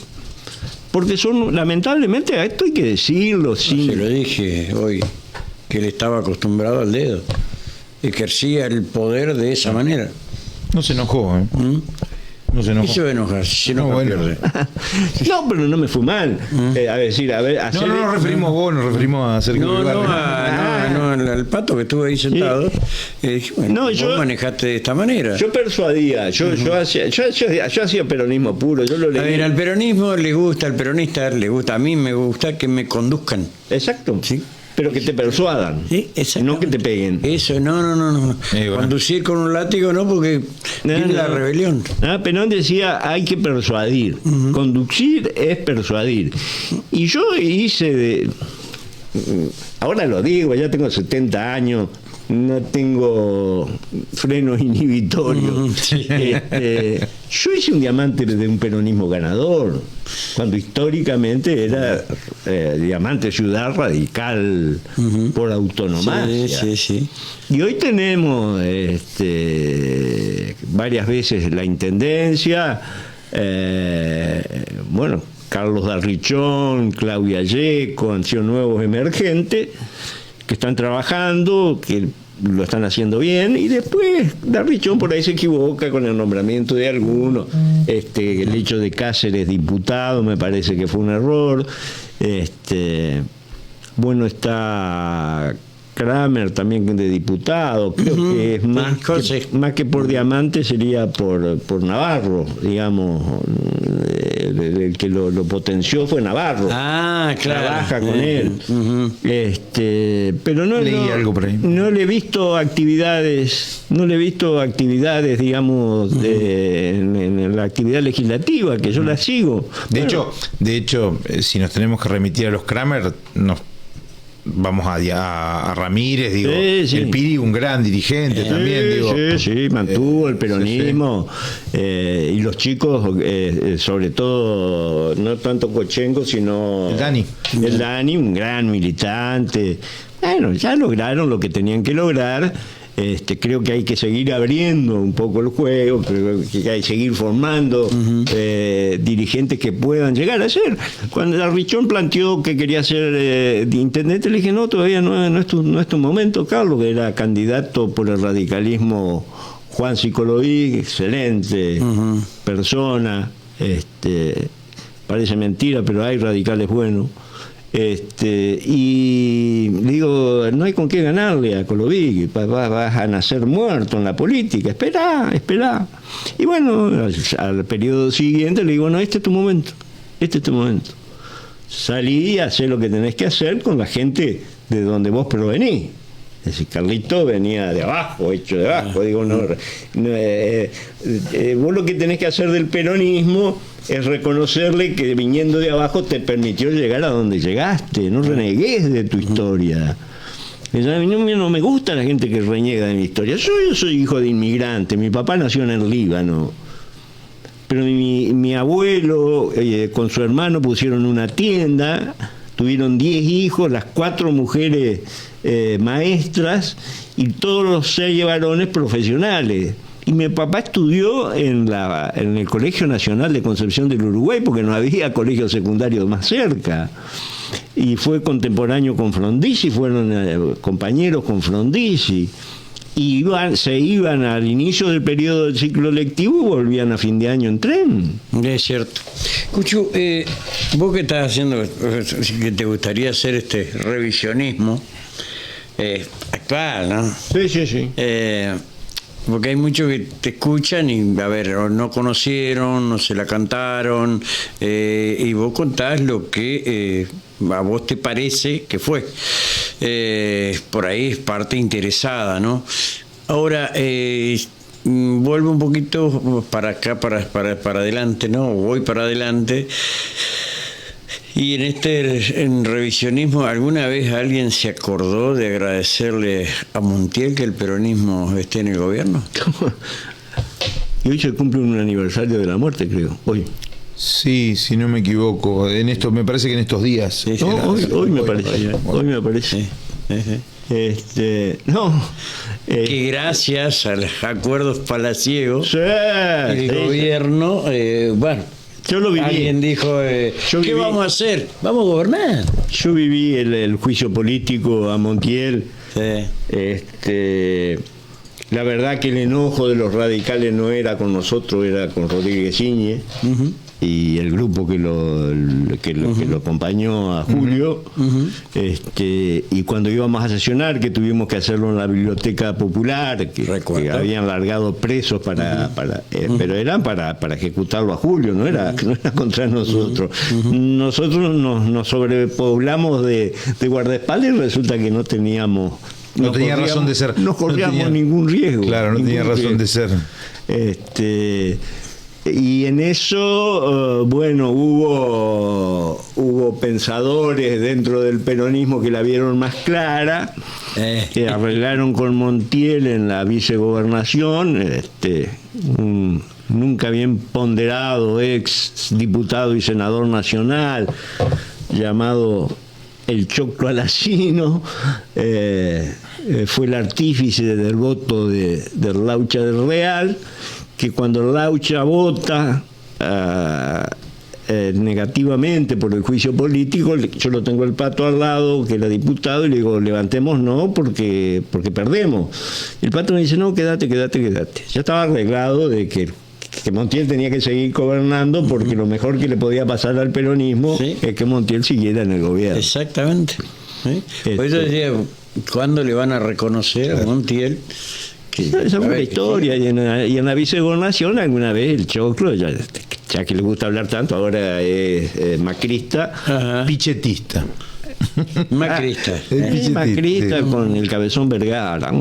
Porque son, lamentablemente, a esto hay que decirlo. Sí. Se lo dije hoy, que él estaba acostumbrado al dedo. Ejercía el poder de esa manera. No se enojó, ¿eh? No se enojó. Y se va a enojar, si no, pierde. No, pero no me fue mal. Nos referimos a Sergio al Pato que estuvo ahí sentado. Vos manejaste de esta manera. Yo persuadía, yo hacía peronismo puro. Yo lo leí. A ver, al peronismo le gusta, al peronista le gusta, a mí me gusta que me conduzcan. Exacto. Sí. Pero que te persuadan, sí, no que te peguen. Eso, no. Conducir con un látigo no, porque viene la rebelión. Perón decía, hay que persuadir. Conducir es persuadir. Y yo hice ahora lo digo, ya tengo 70 años, no tengo frenos inhibitorios. Yo hice un diamante de un peronismo ganador, cuando históricamente era diamante ciudad radical por autonomía. Sí. Y hoy tenemos varias veces la intendencia, Carlos Darrichón, Claudia Yeco, han sido nuevos emergentes que están trabajando, que lo están haciendo bien, y después Darrichón por ahí se equivoca con el nombramiento de algunos. El hecho de Cáceres diputado me parece que fue un error. Está Kramer también de diputado, creo que es más que por diamante sería por Navarro, digamos. El que lo potenció fue Navarro. Claro. Trabaja con él. Pero no leí algo por ahí. No le he visto actividades, digamos, en la actividad legislativa, que yo la sigo. De hecho, si nos tenemos que remitir a los Kramer, vamos a Ramírez, digo, sí. El Piri, un gran dirigente también, digo. Sí, mantuvo el peronismo, y los chicos, sobre todo, no tanto Cochenco, sino el Dani, un gran militante. Bueno, ya lograron lo que tenían que lograr. Creo que hay que seguir abriendo un poco el juego, creo que hay que seguir formando dirigentes que puedan llegar a ser. Cuando Darrichón planteó que quería ser intendente, le dije, no, todavía no es tu momento, Carlos, que era candidato por el radicalismo. Juan Sicoloví, excelente persona, parece mentira, pero hay radicales buenos. Y digo, no hay con qué ganarle a Coloví, vas a nacer muerto en la política, espera. Y bueno, al periodo siguiente le digo, no, este es tu momento. Salí a hacer lo que tenés que hacer con la gente de donde vos provenís. Es decir, Carlito venía de abajo, hecho de abajo. Digo, vos lo que tenés que hacer del peronismo es reconocerle que viniendo de abajo te permitió llegar a donde llegaste, no renegues de tu historia. A mí no me gusta la gente que reniega de mi historia. Yo soy hijo de inmigrante, mi papá nació en el Líbano, pero mi abuelo con su hermano pusieron una tienda, tuvieron 10 hijos, las 4 mujeres maestras y todos los 6 varones profesionales. Y mi papá estudió en el Colegio Nacional de Concepción del Uruguay, porque no había colegio secundario más cerca. Y fue contemporáneo con Frondizi, fueron compañeros con Frondizi. Y se iban al inicio del periodo del ciclo lectivo y volvían a fin de año en tren. Es cierto. Cucho, vos que estás haciendo, que te gustaría hacer este revisionismo actual, ¿no? Sí. Porque hay muchos que te escuchan y, a ver, o no conocieron, no se la cantaron, y vos contás lo que a vos te parece que fue. Por ahí es parte interesada, ¿no? Ahora, vuelvo un poquito para acá, para adelante, ¿no? Voy para adelante. Y en revisionismo, ¿alguna vez alguien se acordó de agradecerle a Montiel que el peronismo esté en el gobierno? Y hoy se cumple un aniversario de la muerte, creo, hoy. Sí, si no me equivoco. Me parece que en estos días. Sí, hoy me parece. Hoy me parece. Que gracias a los acuerdos palaciegos, el gobierno, yo lo viví. Alguien dijo, ¿qué vamos a hacer? Vamos a gobernar. Yo viví el juicio político a Montiel. La verdad que el enojo de los radicales no era con nosotros, era con Rodríguez Iñe y el grupo que lo acompañó a Julio. Y cuando íbamos a sesionar, que tuvimos que hacerlo en la Biblioteca Popular, que habían largado presos pero eran para ejecutarlo a Julio, no era contra nosotros. Nosotros nos sobrepoblamos de guardaespaldas y resulta que no teníamos... No tenía razón de ser. No corríamos ningún riesgo. Claro, no tenía razón de ser. Y en eso, hubo pensadores dentro del peronismo que la vieron más clara, que arreglaron con Montiel en la vicegobernación, un nunca bien ponderado ex diputado y senador nacional, llamado el Choclo Alacino, fue el artífice del voto de Laucha del Real, que cuando Laucha vota negativamente por el juicio político, yo lo tengo el Pato al lado, que era diputado, y le digo, levantemos no, porque perdemos. Y el Pato me dice, no, quédate. Ya estaba arreglado de que Montiel tenía que seguir gobernando, porque lo mejor que le podía pasar al peronismo es que Montiel siguiera en el gobierno. Exactamente. Por eso decía, ¿cuándo le van a reconocer a Montiel? Esa es una historia. Y en la vicegobernación alguna vez el Choclo, ya que le gusta hablar tanto, ahora es macrista, pichetista. Macrista. Macrista con el Cabezón Vergara.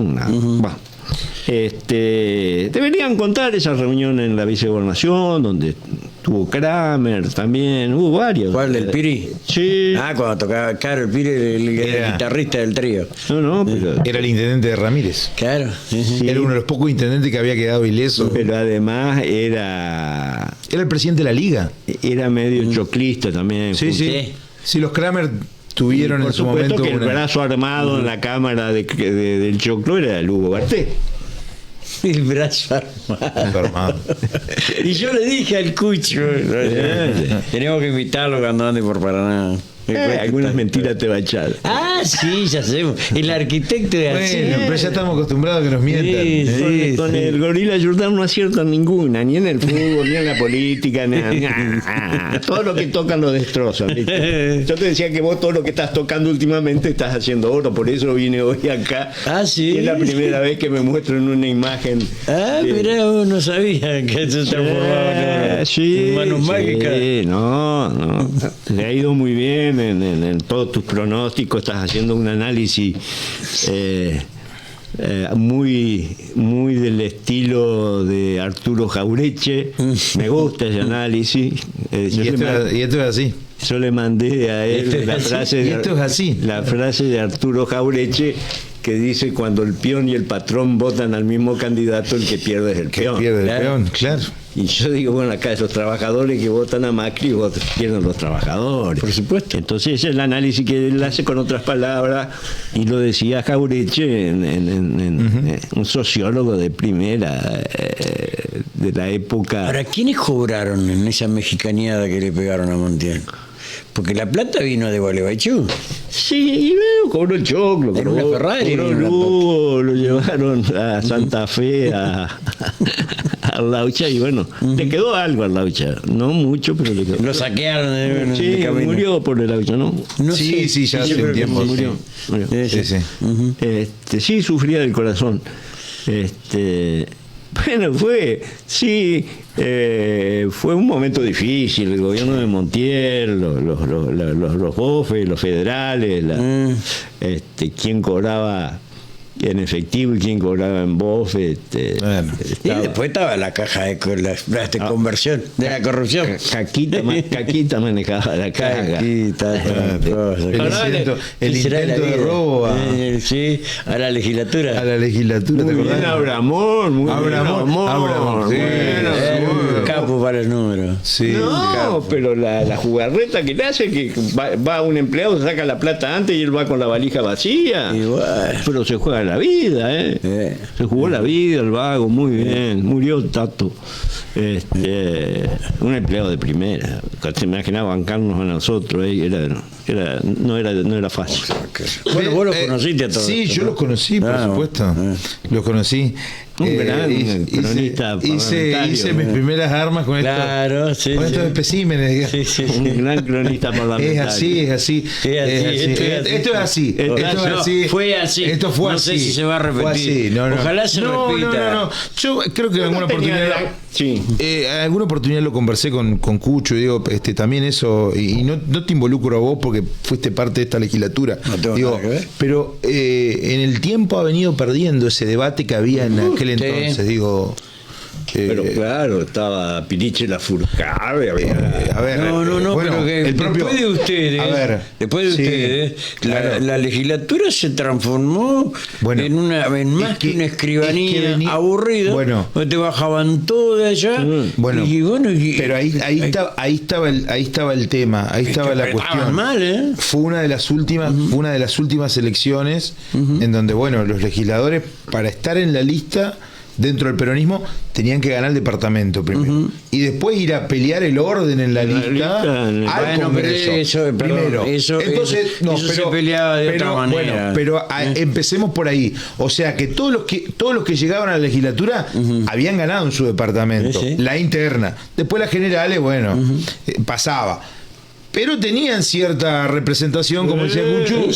Deberían contar esa reunión en la vicegobernación, donde tuvo Kramer también, hubo varios. ¿Cuál, el Piri? Sí. Cuando tocaba, claro, el Piri era el guitarrista del trío. Pero era el intendente de Ramírez. Claro. Sí. Era uno de los pocos intendentes que había quedado ileso. Pero además era el presidente de la liga. Era medio choclista también. Sí, los Kramer tuvieron en su momento que el brazo armado en la cámara del Choclo era el Hugo Barté. El brazo armado. Y yo le dije al Cucho, tenemos que invitarlo cuando ande por Paraná. Algunas mentiras te va a echar. Sí, ya sabemos. El arquitecto de pero ya estamos acostumbrados a que nos mientan. Con el Gorila Jordán no aciertan ninguna, ni en el fútbol, ni en la política, todo lo que tocan lo destrozan. ¿Viste? Yo te decía que vos todo lo que estás tocando últimamente estás haciendo oro, por eso vine hoy acá. Sí. Es la primera vez que me muestro en una imagen. Mirá, vos no sabía que se transformaba en manos mágicas. No. Le ha ido muy bien en todos tus pronósticos, estás haciendo un análisis muy del estilo de Arturo Jaureche. Me gusta ese análisis. Y esto es así. Yo le mandé a él la frase de Arturo Jaureche, que dice: cuando el peón y el patrón votan al mismo candidato, el que pierde es el peón. Claro. Y yo digo, bueno, acá los trabajadores que votan a Macri pierden los trabajadores. Por supuesto. Entonces ese es el análisis que él hace con otras palabras, y lo decía Jaureche, un sociólogo de primera, de la época. Ahora, ¿quiénes cobraron en esa mexicaneada que le pegaron a Montiel? Porque la plata vino de Gualeguaychú. Sí, y luego cobró el Choclo. Era una Ferrari. Lo llevaron a Santa Fe, a Laucha, y bueno, le quedó algo a Laucha. No mucho, pero le quedó. Lo saquearon de camino. Murió por el Laucha, ¿no? Sí, ya hace un tiempo. Murió. Sí, sufría del corazón. Bueno, fue un momento difícil. El gobierno de Montiel, los bofes, los federales, quién cobraba en efectivo y quién cobraba en bofe. Y después estaba la caja de conversión de la corrupción. Caquita manejaba la caja. El intento de robo a la legislatura. ¿te acordás? Abramón. Capo para el número. Sí, pero la jugarreta que le hace que va un empleado, se saca la plata antes y él va con la valija vacía. Igual. Pero se juega la vida, se jugó la vida el vago, muy bien. Murió Tato, un empleado de primera. Se imaginaba bancarnos a nosotros, no era fácil. Bueno, vos los conociste a todos. Sí, yo los conocí, por supuesto. Los conocí. Un gran cronista. Hice mis primeras armas con estos especímenes. Un gran cronista parlamentario. Es así. Esto es así. Fue así. Esto fue no así. No sé si se va a repetir. Ojalá se repita. No. Yo creo que en alguna oportunidad. Alguna oportunidad lo conversé con Cucho y digo, también eso, y no te involucro a vos porque fuiste parte de esta legislatura. No tengo nada que ver. Pero en el tiempo ha venido perdiendo ese debate que había en aquel entonces, digo. Pero claro, estaba Piriche Lafourcade. A ver, bueno, pero que el propio, después de ustedes, la legislatura se transformó en más que una escribanía aburrida. Bueno, te bajaban todo de allá. Pero ahí estaba el tema, ahí estaba la cuestión. Mal, Fue una de las últimas elecciones en donde los legisladores, para estar en la lista dentro del peronismo, tenían que ganar el departamento primero y después ir a pelear el orden en la lista al Congreso. Entonces se peleaba de otra manera. Pero empecemos por ahí. O sea que todos los que llegaban a la legislatura habían ganado en su departamento, la interna. Después las generales, pasaba. Pero tenían cierta representación, como decía Cuchu,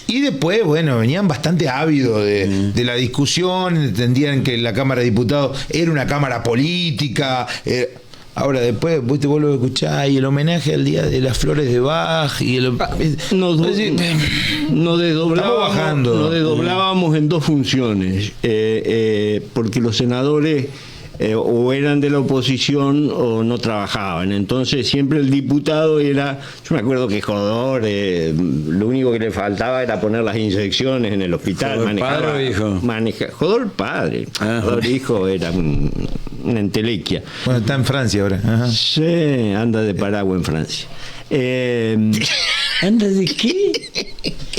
y después, venían bastante ávidos de la discusión, entendían que la Cámara de Diputados era una cámara política. Ahora después vos te vuelvo a escuchar y el homenaje al Día de las Flores de Bach y nos desdoblábamos en dos funciones, porque los senadores o eran de la oposición o no trabajaban. Entonces siempre el diputado era, yo me acuerdo que Jodor, lo único que le faltaba era poner las inyecciones en el hospital. ¿Jodor padre o hijo? Jodor padre. Jodor hijo era una entelequia. Bueno, está en Francia ahora. Ajá. Sí, anda de paraguas en Francia. ¿Anda de qué?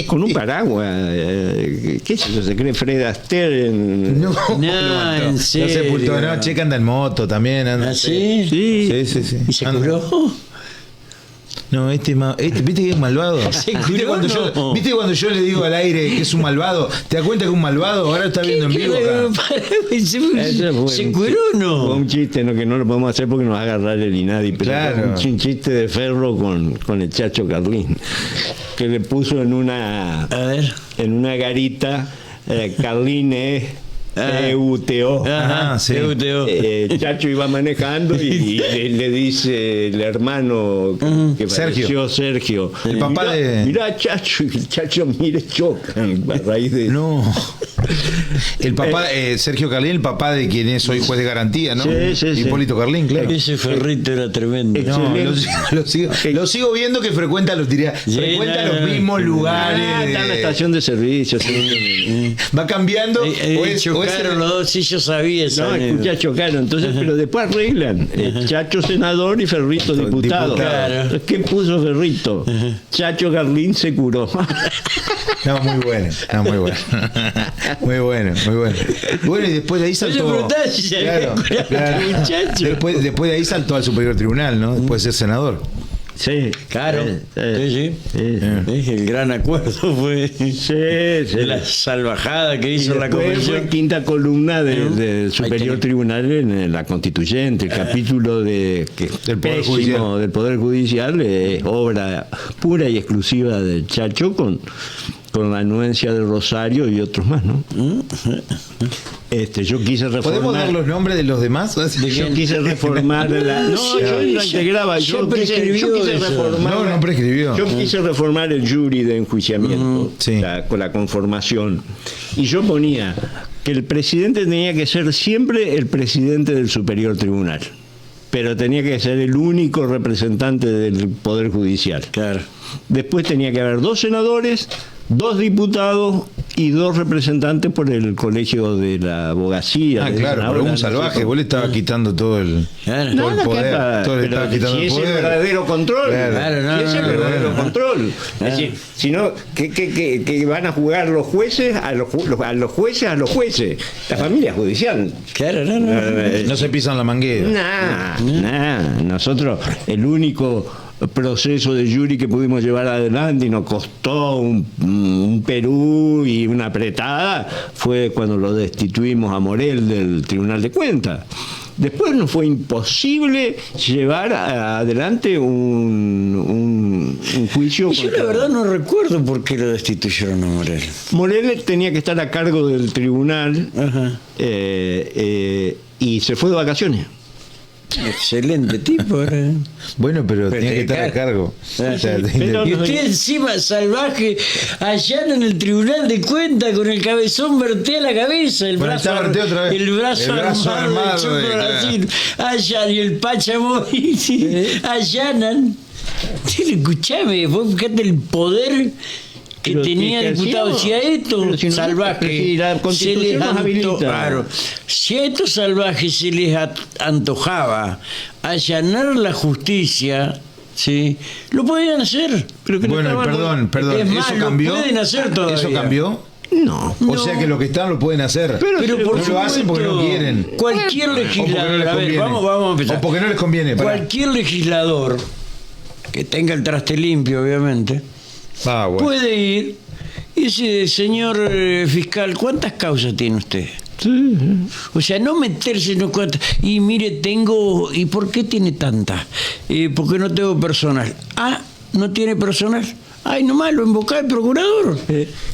Con un paraguas. ¿Qué es eso? ¿Se cree Fred Astaire? No, en serio. No sepultó, Checa anda en moto también. Anda. ¿Ah, sí? Sí. ¿Y se curó? No, viste que es malvado. ¿Viste cuando yo le digo al aire que es un malvado? ¿Te das cuenta que es un malvado? Ahora está viendo en vivo acá. ¿Se curó o no? Fue un chiste que no lo podemos hacer porque nos va a agarrar el INADI. Pero claro. Un chiste de Ferro con el Chacho Carlín, que le puso en una garita. Carlín es EUTO. Chacho iba manejando y le dice el hermano que Sergio, el papá mirá Chacho, y el Chacho choca a raíz de no. El papá, Sergio Carlín, el papá de quien es hoy juez de garantía, ¿no? Sí. Hipólito Carlín, claro. Ese Ferrito era tremendo. No, lo sigo viendo que frecuenta los mismos lugares. Está en la estación de servicio. Va cambiando. Chocaron los dos, sí, yo sabía eso. No, escucha, chocaron. Entonces, pero después arreglan. Chacho senador y Ferrito diputado. Claro. ¿Qué puso Ferrito? Chacho Carlín se curó. No, muy bueno. Muy bueno. Bueno, y después de ahí saltó. Claro. Después de ahí saltó al Superior Tribunal, ¿no? Después de ser senador. Sí, claro. Sí. El gran acuerdo fue la salvajada que hizo la Convención. Fue quinta columna del Superior Tribunal en la Constituyente. El capítulo del Poder Judicial es obra pura y exclusiva del Chacho con la anuencia de Rosario y otros más, ¿no? Yo quise reformar. ¿Podemos dar los nombres de los demás? Yo quise reformar la. No, yo la integraba. Yo quise reformar. No prescribió. Yo quise reformar el jury de enjuiciamiento, con la conformación. Y yo ponía que el presidente tenía que ser siempre el presidente del Superior Tribunal, pero tenía que ser el único representante del Poder Judicial. Claro. Después tenía que haber 2 senadores, 2 diputados y 2 representantes por el colegio de la abogacía. Claro, pero un salvaje, vos le estabas quitando todo el poder. Todo le estaba quitando el poder. Es el verdadero control. Claro, es el verdadero control. Es decir, sino que van a jugar los jueces a los jueces. La familia judicial. Claro, no se pisan la manguera. Nosotros, el único proceso de jury que pudimos llevar adelante y nos costó un Perú y una apretada fue cuando lo destituimos a Morel del Tribunal de Cuentas. Después nos fue imposible llevar adelante un juicio. Yo la verdad no recuerdo por qué lo destituyeron a Morel. Morel tenía que estar a cargo del tribunal y se fue de vacaciones. Excelente tipo. Bueno, pero tenía que estar a cargo. Y usted encima, salvaje, allá en el Tribunal de Cuentas con el cabezón vertea la cabeza, el brazo armado del Choco Brasil, allá y el Pachamoy allanan. Escuchame, vos fíjate el poder que tenía diputado. Si a estos salvajes se les si a estos salvajes se les antojaba allanar la justicia, ¿sí?, lo podían hacer. Pero que bueno, perdón, es más, ¿eso cambió? Lo pueden hacer todavía. ¿Eso cambió? No. O sea que los que están lo pueden hacer. Pero por no lo hacen porque no quieren. Cualquier legislador, a ver, vamos a empezar. O porque no les conviene. Cualquier legislador que tenga el traste limpio, obviamente, puede ir y dice: señor fiscal, ¿cuántas causas tiene usted? Sí. O sea, no meterse en cuantas. Y mire, tengo. ¿Y por qué tiene tantas? Porque no tengo personal. ¿No tiene personal? Ay, nomás lo invocá el procurador.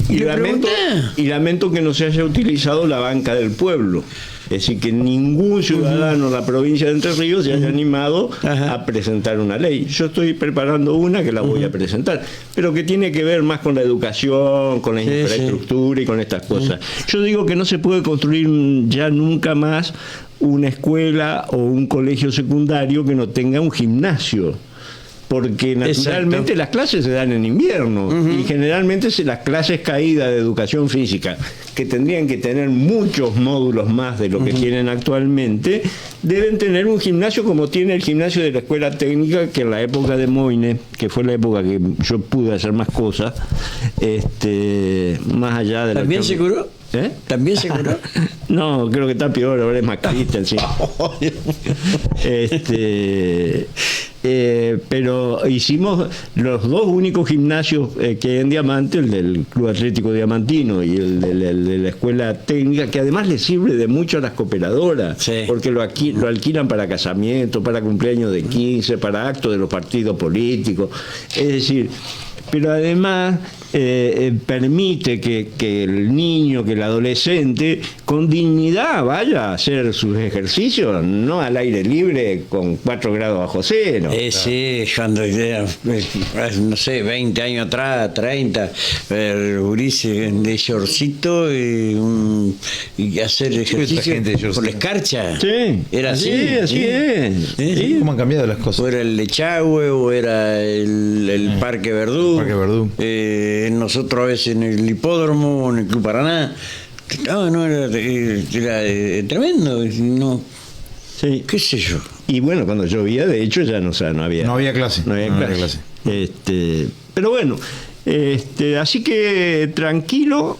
Y lamento que no se haya utilizado la banca del pueblo. Es decir, que ningún ciudadano de la provincia de Entre Ríos se haya animado a presentar una ley. Yo estoy preparando una que la voy a presentar, pero que tiene que ver más con la educación, con la infraestructura y con estas cosas. Yo digo que no se puede construir ya nunca más una escuela o un colegio secundario que no tenga un gimnasio, porque naturalmente las clases se dan en invierno y generalmente las clases caídas de educación física, que tendrían que tener muchos módulos más de lo que tienen actualmente, deben tener un gimnasio como tiene el gimnasio de la escuela técnica, que en la época de Moine, que fue la época que yo pude hacer más cosas, más allá de ¿También se curó? ¿También se curó? No, creo que está peor, ahora es macrista, sí. Pero hicimos los 2 únicos gimnasios que hay en Diamante, el del Club Atlético Diamantino y el de la Escuela Técnica, que además le sirve de mucho a las cooperadoras, porque lo alquilan para casamientos, para cumpleaños de 15, para actos de los partidos políticos. Es decir, pero además permite que el niño, que el adolescente, con dignidad vaya a hacer sus ejercicios, no al aire libre con 4 grados bajo cero. Sí, cuando no sé, 20 años atrás, 30, el gurise de shortcito y hacer ejercicio por la escarcha. Sí, era así. Así es. Sí. ¿Cómo han cambiado las cosas? O era el Lechagüe, o era el Parque Verdú. Nosotros a veces en el hipódromo, en el Club Paraná. No, era tremendo. No. Sí. ¿Qué sé yo? Y bueno, cuando llovía, de hecho, ya no había clase. No había clase. Pero bueno, así que tranquilo,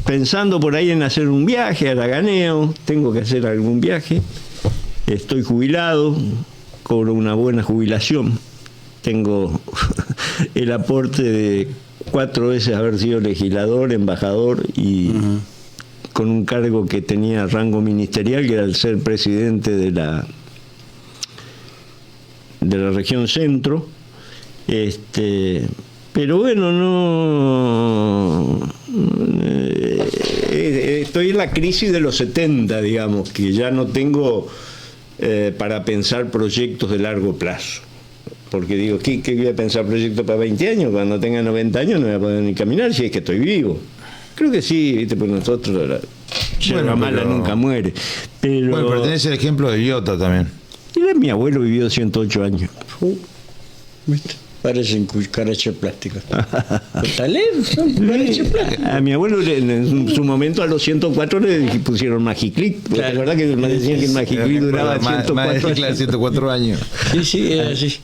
pensando por ahí en hacer un viaje a Araganeo. Tengo que hacer algún viaje. Estoy jubilado, cobro una buena jubilación. Tengo el aporte de 4 veces haber sido legislador, embajador y con un cargo que tenía rango ministerial, que era el ser presidente de la región centro. Pero bueno, no... estoy en la crisis de los 70, digamos, que ya no tengo para pensar proyectos de largo plazo. Porque digo, ¿qué voy a pensar proyectos para 20 años? Cuando tenga 90 años no voy a poder ni caminar si es que estoy vivo. Creo que sí, ¿viste? Pues nosotros la mala nunca muere. Pero tenés el ejemplo de Iota también. Mi abuelo vivió 108 años. ¿Viste? Parecen cucarachas plásticas. ¿Talent? Son cucarachas plásticas. A mi abuelo en su momento a los 104 le pusieron Magiclick. Claro. La verdad que me decían que el Magiclick duraba 104 años. Sí, así.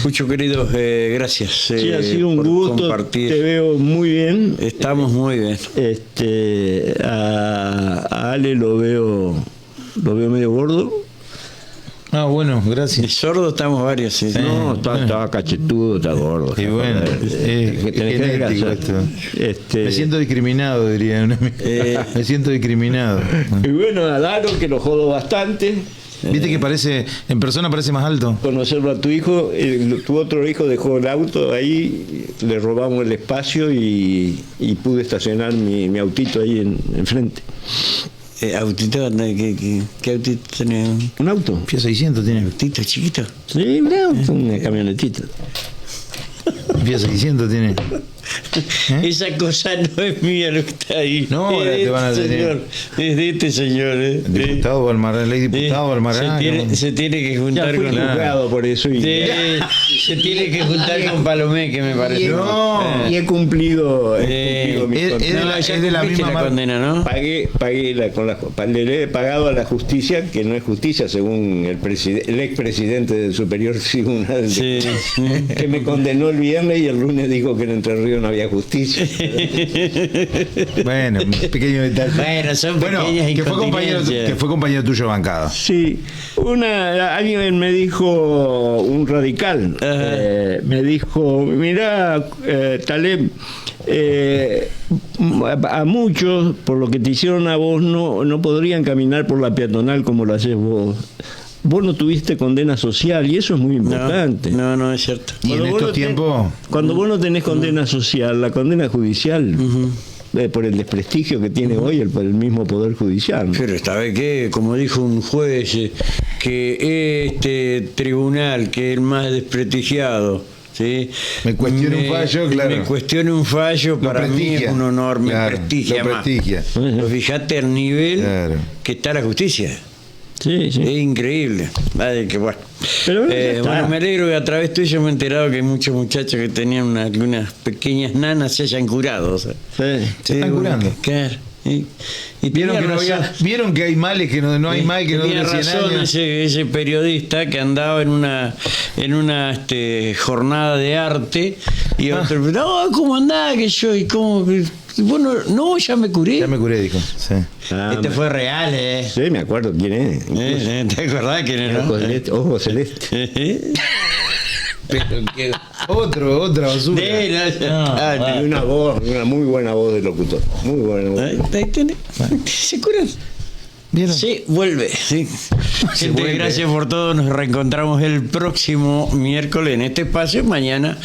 Mucho queridos, gracias. Sí, ha sido un gusto. Compartir. Te veo muy bien. Estamos muy bien. A Ale lo veo medio gordo. Ah, bueno, gracias. De sordo estamos varios, sí. No, está cachetudo, está gordo. Y bueno, me siento discriminado, diría un amigo. Me siento discriminado. Y bueno, a Daro, que lo jodo bastante. Viste que en persona parece más alto. Conocerlo a tu hijo, tu otro hijo dejó el auto ahí, le robamos el espacio y pude estacionar mi autito ahí enfrente. ¿Autito? ¿Qué autito tenés? Un auto. Fiat 600 tiene. ¿Autito chiquito? Sí, una camionetita. Fiat 600 tiene. Esa cosa no es mía lo que está ahí. No, te van a tener. Es de este señor. Diputado Balmarán, ley diputado Balmarán. Se tiene que juntar con juzgado por eso. Se tiene que juntar con Palomé, que me parece. Y he cumplido. Es de la misma condena, ¿no? Pagué le he pagado a la justicia, que no es justicia según el expresidente del Superior Tribunal, que me condenó el viernes y el lunes dijo que en Entre Ríos no había justicia. Bueno, pequeño detalle. Bueno, son pequeñas que fue compañero tuyo de bancada. Sí, alguien me dijo, un radical, me dijo, mirá, Taleb, a muchos, por lo que te hicieron a vos, no podrían caminar por la peatonal como lo haces vos. Vos no tuviste condena social y eso es muy importante. No, es cierto. Y en estos tiempos... Cuando vos no tenés condena social, la condena judicial, por el desprestigio que tiene hoy el mismo Poder Judicial, ¿no? Pero esta vez que, como dijo un juez, que este tribunal, que es el más desprestigiado, ¿sí? Me cuestione un fallo, claro. Me cuestione un fallo, para mí es un honor, me prestigia más. Pero fíjate el nivel que está la justicia. Sí. Es increíble. Que bueno. Pero bueno, me alegro que a través tuyo me he enterado que hay muchos muchachos que tenían algunas pequeñas nanas se hayan curado. O sea. Se están curando. Claro. Y vieron que hay males que no hay mal que no tenía razón ese periodista que andaba en una jornada de arte y otro, no, ¿cómo andaba? Que yo, y cómo, bueno, no, ya me curé, dijo. Sí. Este fue real, Sí, me acuerdo quién es. ¿Te acordás quién era? Ojo celeste. Pero que otra basura. Una muy buena voz de locutor. Muy buena voz. Ahí tenés. Se curan. ¿Vieron? Sí, vuelve. Sí. Gente, gracias por todo. Nos reencontramos el próximo miércoles en este espacio. Mañana